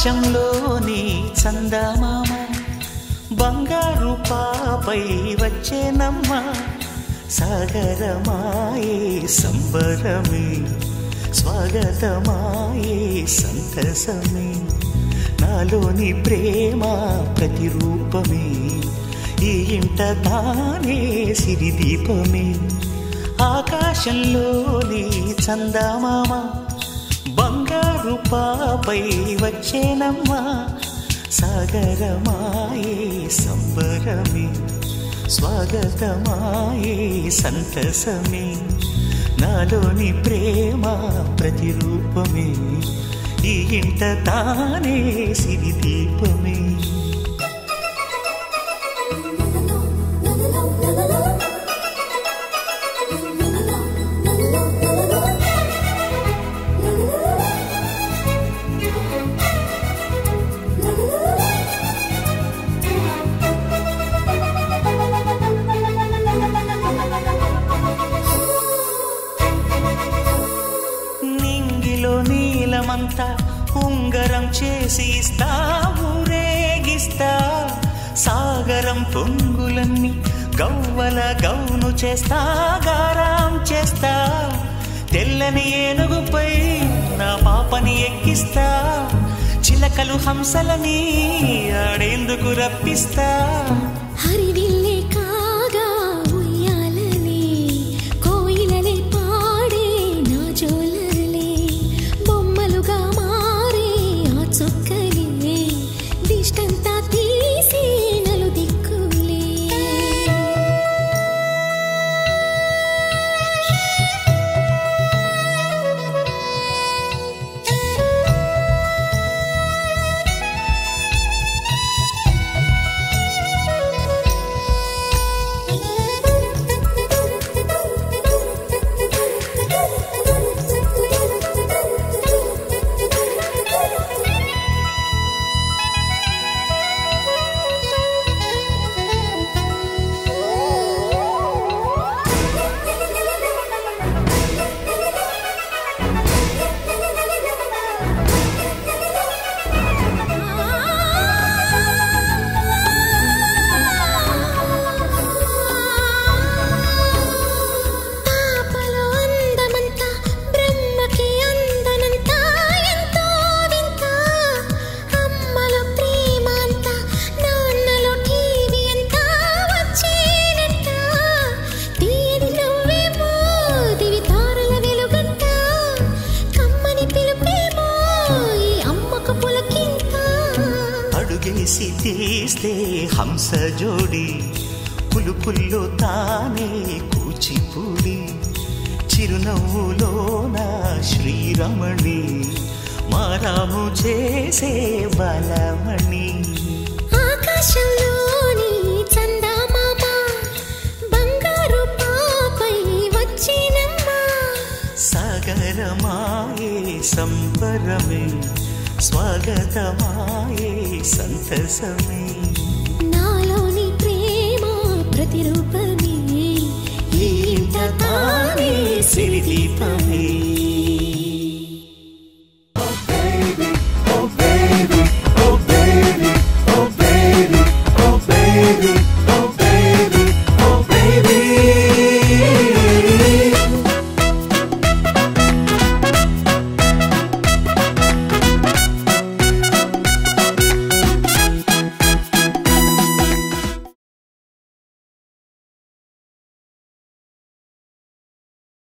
ఆకాశంలోని చందమామ బంగారు పాపై వచ్చేనమ్మ సాగరమాయే సంబరమే స్వాగతమాయే సంతసమే నాలోని ప్రేమ ప్రతిరూపమే ఈ ఇంట తానే సిరిదీపమే ఆకాశంలోని చందమామ బంగారు పాపై వచ్చేనమ్మా సాగరమాయే సంబరమే స్వాగతమాయే సంతసమే నాలోని ప్రేమ ప్రతిరూపమే ఈ ఇంట తానే సిరిదీపమే నీలమంతా ఉంగరం చేసి ఇస్తా ఊరేగిస్తా సాగరం పొంగులన్నీ గవ్వల గౌను చేస్తా గారాం చేస్తా తెల్లని ఏనుగుపై నా పాపని ఎక్కిస్తా చిలకలు హంసలని ఆడేందుకు రప్పిస్తా హరివిల్లే కాగా ఉయ్యాలనే కోయిలలే పాడే నా జోలలే బొమ్మలుగా మారే ఆ చుక్కలే దిష్టంతా తీసి నలు దిక్కులే అడుగేసి తీస్తే హంస జోడి పులుపుల్లో తానే కూచిపూడి చిరునవ్వులోన శ్రీరమణి మారాము చేసే బలమణి ఆకాశంలోని చందమామ బంగారు పాపై వచ్చినమ్మా సాగరమాయే సంబరమే స్వాగతమాయే సంతసమే నాలోని ప్రేమ ప్రతిరూపమే ఈ ఇంట తానే సిరిదీపమే